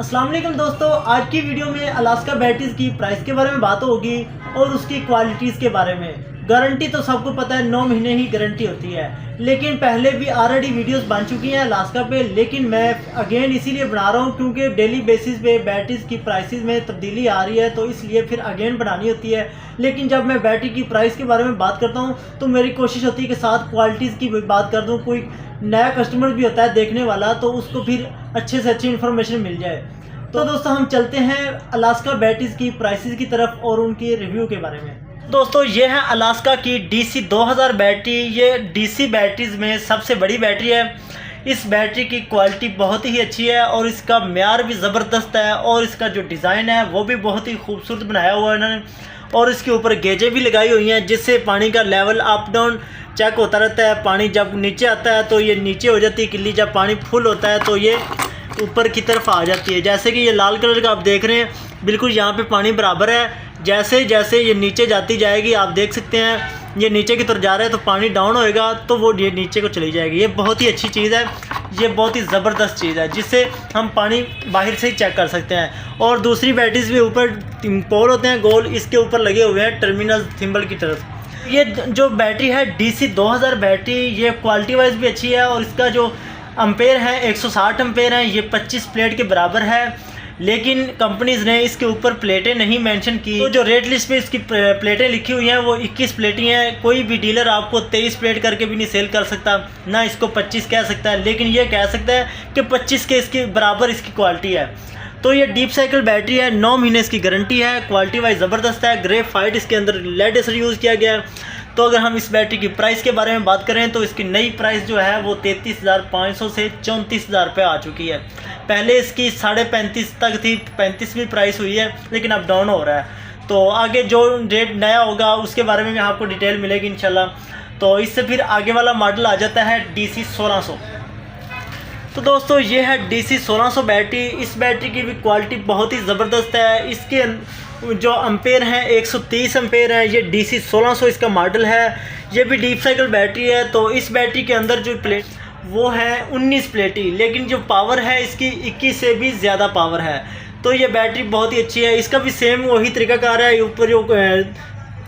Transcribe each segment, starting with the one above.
अस्सलाम वालेकुम दोस्तों, आज की वीडियो में अलास्का बैटरीज की प्राइस के बारे में बात होगी और उसकी क्वालिटीज़ के बारे में। गारंटी तो सबको पता है 9 महीने ही गारंटी होती है, लेकिन पहले भी ऑलरेडी वीडियोस बन चुकी हैं अलास्का पे। लेकिन मैं अगेन इसीलिए बना रहा हूँ क्योंकि डेली बेसिस पे बैटरीज की प्राइसेस में तब्दीली आ रही है, तो इसलिए फिर अगेन बनानी होती है। लेकिन जब मैं बैटरी की प्राइस के बारे में बात करता हूँ तो मेरी कोशिश होती है कि साथ क्वालिटीज़ की बात कर दूँ। कोई नया कस्टमर भी होता है देखने वाला, तो उसको फिर अच्छे से अच्छी इन्फॉर्मेशन मिल जाए। तो दोस्तों हम चलते हैं अलास्का बैटरीज की प्राइसेस की तरफ और उनके रिव्यू के बारे में। दोस्तों ये है अलास्का की DC 2000 बैटरी। ये DC बैटरीज में सबसे बड़ी बैटरी है। इस बैटरी की क्वालिटी बहुत ही अच्छी है और इसका म्यार भी ज़बरदस्त है और इसका जो डिज़ाइन है वो भी बहुत ही खूबसूरत बनाया हुआ है इन्होंने। और इसके ऊपर गेजें भी लगाई हुई हैं जिससे पानी का लेवल अप डाउन चेक होता रहता है। पानी जब नीचे आता है तो ये नीचे हो जाती है किल्ली, जब पानी फुल होता है तो ये ऊपर की तरफ आ जाती है। जैसे कि ये लाल कलर का आप देख रहे हैं, बिल्कुल यहाँ पे पानी बराबर है। जैसे जैसे ये नीचे जाती जाएगी आप देख सकते हैं ये नीचे की तरफ जा रहा है तो पानी डाउन होएगा तो वो ये नीचे को चली जाएगी। ये बहुत ही अच्छी चीज़ है, ये बहुत ही ज़बरदस्त चीज़ है जिससे हम पानी बाहर से ही चेक कर सकते हैं। और दूसरी बैटरीज भी ऊपर पोल होते हैं गोल, इसके ऊपर लगे हुए हैं टर्मिनल थिम्बल की तरफ। ये जो बैटरी है DC 2000 बैटरी, ये क्वालिटी वाइज भी अच्छी है और इसका जो अम्पेयर है 160 अम्पेयर है। ये 25 प्लेट के बराबर है, लेकिन कंपनीज़ ने इसके ऊपर प्लेटें नहीं मेंशन की। तो जो रेट लिस्ट पे इसकी प्लेटें लिखी हुई हैं वो 21 प्लेटें हैं। कोई भी डीलर आपको 23 प्लेट करके भी नहीं सेल कर सकता, ना इसको 25 कह सकता है, लेकिन ये कह सकता है कि 25 के इसके बराबर इसकी क्वालिटी है। तो ये डीप साइकिल बैटरी है, 9 महीने इसकी गारंटी है, क्वालिटी वाइज ज़बरदस्त है। ग्रेफाइट इसके अंदर लेड एसिड यूज़ किया गया है। तो अगर हम इस बैटरी की प्राइस के बारे में बात करें तो इसकी नई प्राइस जो है वो 33,500 से 34,000 रुपये आ चुकी है। पहले इसकी 35.5 तक थी, 35वीं प्राइस हुई है, लेकिन अब डाउन हो रहा है। तो आगे जो रेट नया होगा उसके बारे में भी आपको डिटेल मिलेगी इंशाल्लाह। तो इससे फिर आगे वाला मॉडल आ जाता है DC 1600। तो दोस्तों ये है DC 1600 बैटरी। इस बैटरी की भी क्वालिटी बहुत ही ज़बरदस्त है। इसके जो अम्पेयर हैं 130 अम्पेयर है। ये DC 1600 इसका मॉडल है। ये भी डीप साइकिल बैटरी है। तो इस बैटरी के अंदर जो प्लेट वो है 19 प्लेटी, लेकिन जो पावर है इसकी 21 से भी ज़्यादा पावर है। तो ये बैटरी बहुत ही अच्छी है। इसका भी सेम वही तरीकाकार है, ऊपर जो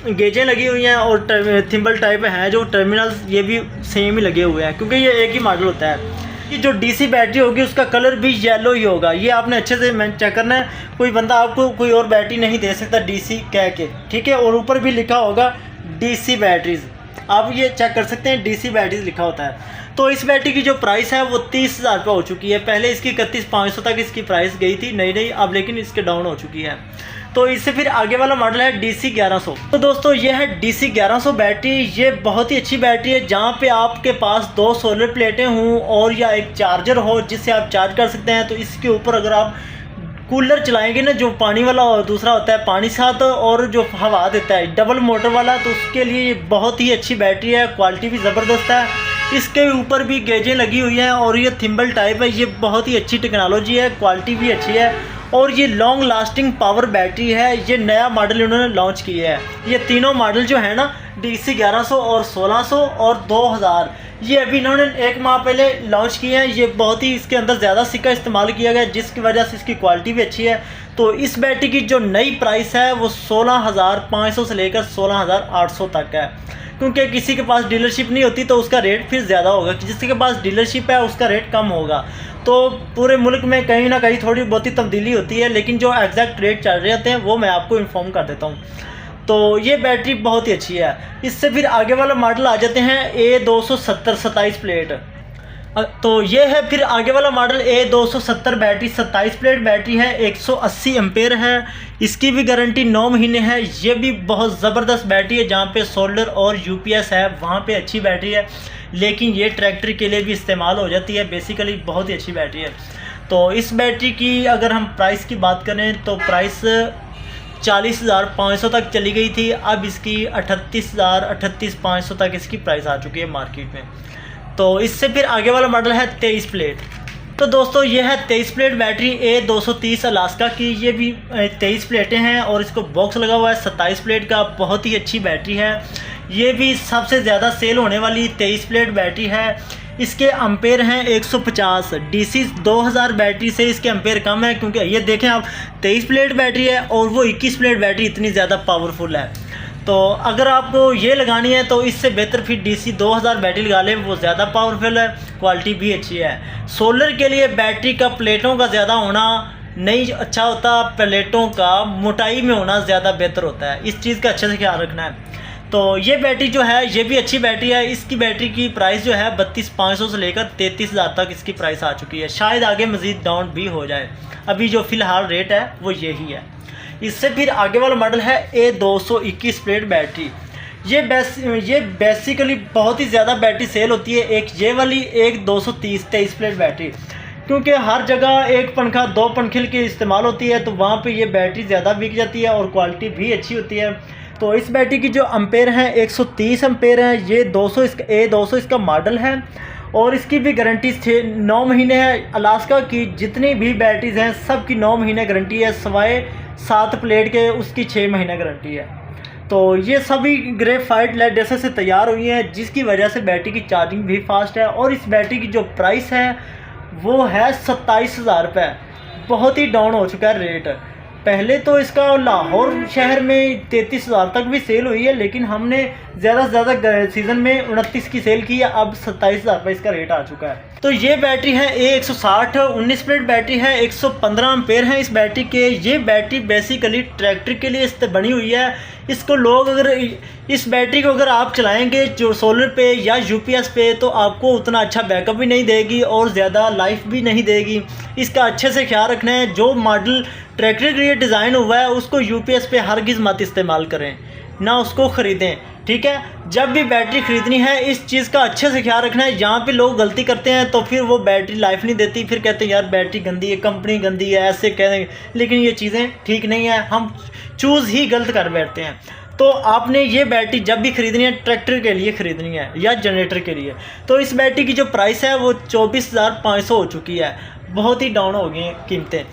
गेजें लगी हुई हैं और थिम्बल टाइप हैं जो टर्मिनल्स, ये भी सेम ही लगे हुए हैं क्योंकि ये एक ही मॉडल होता है। कि जो DC बैटरी होगी उसका कलर भी येलो ही होगा। ये आपने अच्छे से चेक करना है, कोई बंदा आपको कोई और बैटरी नहीं दे सकता DC कह के, ठीक है। और ऊपर भी लिखा होगा DC बैटरीज, आप ये चेक कर सकते हैं DC बैटरीज लिखा होता है। तो इस बैटरी की जो प्राइस है वो 30,000 रुपये हो चुकी है। पहले इसकी 31,500 तक इसकी प्राइस गई थी नई, अब लेकिन इसके डाउन हो चुकी है। तो इससे फिर आगे वाला मॉडल है DC 1100। तो दोस्तों ये है DC 1100 बैटरी। ये बहुत ही अच्छी बैटरी है जहाँ पे आपके पास 2 सोलर प्लेटें हों और या एक चार्जर हो जिससे आप चार्ज कर सकते हैं। तो इसके ऊपर अगर आप कूलर चलाएंगे ना, जो पानी वाला और दूसरा होता है पानी साथ और जो हवा देता है डबल मोटर वाला, तो उसके लिए ये बहुत ही अच्छी बैटरी है। क्वालिटी भी ज़बरदस्त है। इसके ऊपर भी गेजें लगी हुई हैं और ये थिम्बल टाइप है। ये बहुत ही अच्छी टेक्नोलॉजी है, क्वालिटी भी अच्छी है और ये लॉन्ग लास्टिंग पावर बैटरी है। ये नया मॉडल इन्होंने लॉन्च किया है। ये तीनों मॉडल जो है ना DC 1100 और 1600 और 2000, ये अभी इन्होंने 1 माह पहले लॉन्च किए हैं। ये बहुत ही इसके अंदर ज़्यादा सिक्का इस्तेमाल किया गया जिसकी वजह से इसकी क्वालिटी भी अच्छी है। तो इस बैटरी की जो नई प्राइस है वो 16,500 से लेकर 16,800 तक है, क्योंकि किसी के पास डीलरशिप नहीं होती तो उसका रेट फिर ज़्यादा होगा, जिसके पास डीलरशिप है उसका रेट कम होगा। तो पूरे मुल्क में कहीं ना कहीं थोड़ी बहुत ही तब्दीली होती है, लेकिन जो एग्जैक्ट रेट चल रहे होते हैं वो मैं आपको इन्फॉर्म कर देता हूँ। तो ये बैटरी बहुत ही अच्छी है। इससे फिर आगे वाला मॉडल आ जाते हैं A270 27 प्लेट। तो ये है फिर आगे वाला model A270 battery, 27 plate battery है, 180 एम्पेयर है। इसकी भी गारंटी 9 महीने है। ये भी बहुत ज़बरदस्त बैटरी है। जहाँ पे सोल्डर और UPS है वहाँ पे अच्छी बैटरी है, लेकिन ये ट्रैक्टर के लिए भी इस्तेमाल हो जाती है। बेसिकली बहुत ही अच्छी बैटरी है। तो इस बैटरी की अगर हम प्राइस की बात करें तो प्राइस 40,500 तक चली गई थी। अब इसकी 38,500 तक इसकी प्राइस आ चुकी है मार्केट में। तो इससे फिर आगे वाला मॉडल है 23 प्लेट। तो दोस्तों ये है 23 प्लेट बैटरी A230 अलास्का की। ये भी 23 प्लेटें हैं और इसको बॉक्स लगा हुआ है 27 प्लेट का। बहुत ही अच्छी बैटरी है। ये भी सबसे ज़्यादा सेल होने वाली 23 प्लेट बैटरी है। इसके अम्पेयर हैं 150। DC 2000 बैटरी से इसके अम्पेयर कम है, क्योंकि ये देखें आप 23 प्लेट बैटरी है और वो 21 प्लेट बैटरी इतनी ज़्यादा पावरफुल है। तो अगर आपको ये लगानी है तो इससे बेहतर फिर DC 2000 बैटरी लगा लें, वो ज़्यादा पावरफुल है, क्वालिटी भी अच्छी है। सोलर के लिए बैटरी का प्लेटों का ज़्यादा होना नहीं अच्छा होता, प्लेटों का मोटाई में होना ज़्यादा बेहतर होता है। इस चीज़ का अच्छे से ख्याल रखना है। तो ये बैटरी जो है ये भी अच्छी बैटरी है। इसकी बैटरी की प्राइस जो है 32,500 से लेकर 33,000 तक इसकी प्राइस आ चुकी है। शायद आगे मज़ीद डाउन भी हो जाए, अभी जो फ़िलहाल रेट है वो यही है। इससे फिर आगे वाला मॉडल है A221 प्लेट बैटरी। ये बेसिकली बहुत ही ज़्यादा बैटरी सेल होती है। एक ये वाली, एक 223 प्लेट बैटरी, क्योंकि हर जगह एक पंखा 2 पंखे की इस्तेमाल होती है, तो वहाँ पे ये बैटरी ज़्यादा बिक जाती है और क्वालिटी भी अच्छी होती है। तो इस बैटरी की जो अम्पेयर हैं 130 अम्पेयर हैं। ये 200 इसका A200 इसका मॉडल है और इसकी भी गारंटी 9 महीने है। अलास्का की जितनी भी बैटरीज़ हैं सब की 9 महीने गारंटी है, सवाए 7 प्लेट के उसकी 6 महीने गारंटी है। तो ये सभी ग्रेफाइट लेड जैसे से तैयार हुई हैं, जिसकी वजह से बैटरी की चार्जिंग भी फास्ट है। और इस बैटरी की जो प्राइस है वो है 27,000 रुपये। बहुत ही डाउन हो चुका है रेट। पहले तो इसका लाहौर शहर में 33,000 तक भी सेल हुई है, लेकिन हमने ज़्यादा से ज़्यादा सीज़न में 29 की सेल की है। अब 27,000 रुपये इसका रेट आ चुका है। तो ये बैटरी है A160 19 प्लेट बैटरी है, 115 एम्पेयर है इस बैटरी के। ये बैटरी बेसिकली ट्रैक्टर के लिए बनी हुई है। इसको लोग अगर इस बैटरी को अगर आप चलाएंगे जो सोलर पे या UPS पे, तो आपको उतना अच्छा बैकअप भी नहीं देगी और ज़्यादा लाइफ भी नहीं देगी। इसका अच्छे से ख्याल रखना है। जो मॉडल ट्रैक्टर के लिए डिज़ाइन हुआ है उसको UPS पे हरगिज़ मत इस्तेमाल करें, ना उसको ख़रीदें, ठीक है। जब भी बैटरी ख़रीदनी है इस चीज़ का अच्छे से ख्याल रखना है। यहाँ पे लोग गलती करते हैं तो फिर वो बैटरी लाइफ नहीं देती, फिर कहते हैं यार बैटरी गंदी है, कंपनी गंदी है, ऐसे कह देंगे, लेकिन ये चीज़ें ठीक नहीं है। हम चूज़ ही गलत कर बैठते हैं। तो आपने ये बैटरी जब भी ख़रीदनी है ट्रैक्टर के लिए ख़रीदनी है या जनरेटर के लिए। तो इस बैटरी की जो प्राइस है वो 24,500 हो चुकी है। बहुत ही डाउन हो गई हैं कीमतें।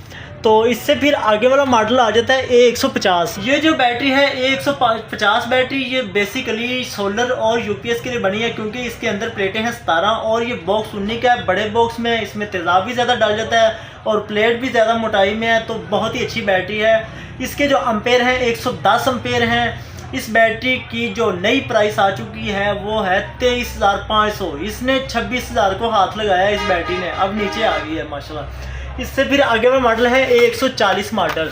तो इससे फिर आगे वाला मॉडल आ जाता है A150। ये जो बैटरी है A150 बैटरी, ये बेसिकली सोलर और UPS के लिए बनी है, क्योंकि इसके अंदर प्लेटें हैं 17 और ये बॉक्स 19 का है। बड़े बॉक्स में इसमें तेज़ाब भी ज़्यादा डाल जाता है और प्लेट भी ज़्यादा मोटाई में है। तो बहुत ही अच्छी बैटरी है। इसके जो अम्पेयर हैं 110 अम्पेयर हैं। इस बैटरी की जो नई प्राइस आ चुकी है वो है 23,500। इसने 26,000 को हाथ लगाया इस बैटरी ने, अब नीचे आ गई है माशाल्लाह। इससे फिर आगे वाला मॉडल है A140 मॉडल।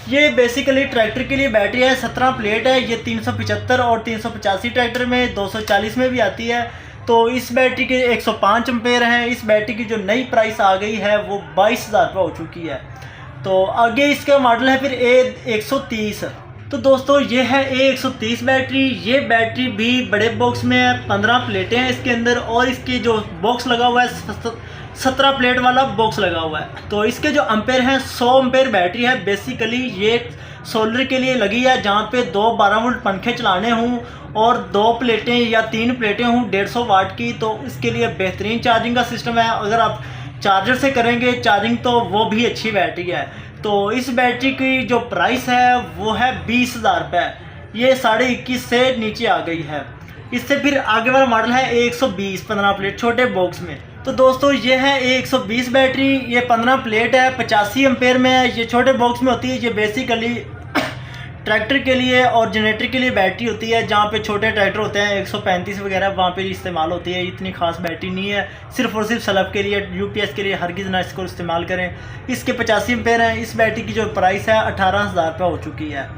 ये बेसिकली ट्रैक्टर के लिए बैटरी है, 17 प्लेट है। ये 375 और 385 ट्रैक्टर में, 240 में भी आती है। तो इस बैटरी के 105 एम्पेयर हैं। इस बैटरी की जो नई प्राइस आ गई है वो 22,000 रुपये हो चुकी है। तो आगे इसका मॉडल है फिर A130। तो दोस्तों ये है A130 बैटरी। ये बैटरी भी बड़े बॉक्स में है, 15 प्लेटें हैं इसके अंदर और इसकी जो बॉक्स लगा हुआ है 17 प्लेट वाला बॉक्स लगा हुआ है। तो इसके जो अम्पेयर हैं 100 अम्पेयर बैटरी है। बेसिकली ये सोलर के लिए लगी है, जहाँ पे 2 12 वोल्ट पंखे चलाने हों और 2 प्लेटें या 3 प्लेटें हों 150 वाट की, तो इसके लिए बेहतरीन चार्जिंग का सिस्टम है। अगर आप चार्जर से करेंगे चार्जिंग तो वो भी अच्छी बैटरी है। तो इस बैटरी की जो प्राइस है वो है 20,000 रुपये। ये 21.5 से नीचे आ गई है। इससे फिर आगे वाला मॉडल है A120 15 प्लेट छोटे बॉक्स में। तो दोस्तों ये है A120 बैटरी। ये 15 प्लेट है, 85 एम्पेयर में है। ये छोटे बॉक्स में होती है। ये बेसिकली ट्रैक्टर के लिए और जनरेटर के लिए बैटरी होती है, जहाँ पे छोटे ट्रैक्टर होते हैं 135 वगैरह वहाँ पे इस्तेमाल होती है। इतनी खास बैटरी नहीं है, सिर्फ और सिर्फ सलब के लिए, UPS के लिए हरगिज़ ना इसको इस्तेमाल करें। इसके 85 एम्पेयर हैं। इस बैटरी की जो प्राइस है 18,000 रुपये हो चुकी है।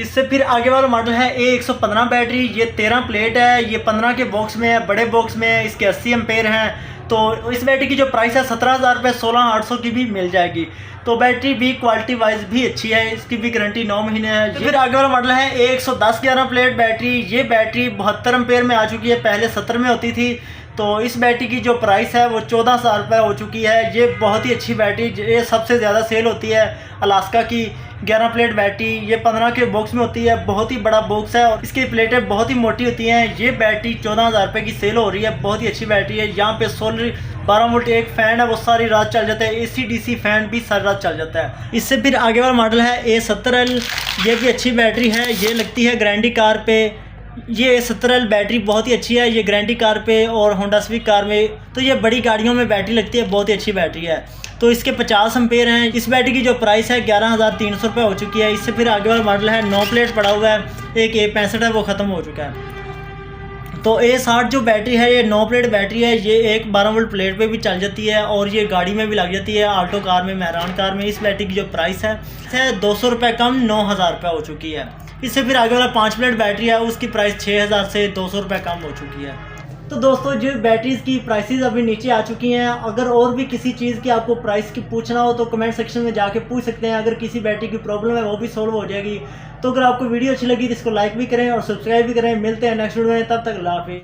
इससे फिर आगे वाला मॉडल है A115 बैटरी। ये 13 प्लेट है। ये 15 के बॉक्स में है, बड़े बॉक्स में है। इसके 80 एम्पेयर हैं। तो इस बैटरी की जो प्राइस है 17,000 रुपये, 16,800 की भी मिल जाएगी। तो बैटरी भी क्वालिटी वाइज भी अच्छी है। इसकी भी गारंटी 9 महीने है। फिर आगे वाला मॉडल है A110 11 प्लेट बैटरी। ये बैटरी 72 एम्पेयर में आ चुकी है, पहले 70 में होती थी। तो इस बैटरी की जो प्राइस है वो 14,000 रुपये हो चुकी है। ये बहुत ही अच्छी बैटरी, ये सबसे ज़्यादा सेल होती है अलास्का की 11 प्लेट बैटरी। ये 15 के बॉक्स में होती है, बहुत ही बड़ा बॉक्स है और इसकी प्लेटें बहुत ही मोटी होती हैं। ये बैटरी 14,000 रुपये की सेल हो रही है। बहुत ही अच्छी बैटरी है। यहाँ पे सोलर 12 वोल्ट एक फ़ैन है, वो सारी रात चल जाता है। AC DC फ़ैन भी सारी रात चल जाता है। इससे फिर आगे वाला मॉडल है A70L। ये भी अच्छी बैटरी है। ये लगती है ग्रैंडी कार पे ये 17L बैटरी बहुत ही अच्छी है। ये गारंटी कार पे और होंडा सिविक कार में, तो ये बड़ी गाड़ियों में बैटरी लगती है, बहुत ही अच्छी बैटरी है। तो इसके 50 एम्पेयर हैं। इस बैटरी की जो प्राइस है 11,300 रुपये हो चुकी है। इससे फिर आगे वाला मॉडल है 9 प्लेट पड़ा हुआ है, एक A65 है वो ख़त्म हो चुका है। तो A60 जो बैटरी है ये 9 प्लेट बैटरी है। ये एक 12 वोल्ट प्लेट पे भी चल जाती है और ये गाड़ी में भी लग जाती है, आल्टो कार में, मेहरान कार में। इस बैटरी की जो प्राइस है 200 रुपये कम 9,000 रुपये हो चुकी है। इससे फिर आगे वाला 5 प्लेट बैटरी है, उसकी प्राइस 6,000 से 200 रुपये कम हो चुकी है। तो दोस्तों जो बैटरीज की प्राइसेस अभी नीचे आ चुकी हैं। अगर और भी किसी चीज़ की आपको प्राइस की पूछना हो तो कमेंट सेक्शन में जाके पूछ सकते हैं। अगर किसी बैटरी की प्रॉब्लम है वो भी सॉल्व हो जाएगी। तो अगर आपको वीडियो अच्छी लगी तो इसको लाइक भी करें और सब्सक्राइब भी करें। मिलते हैं नेक्स्ट वीडियो में, तब तक अल्लाह हाफिज़।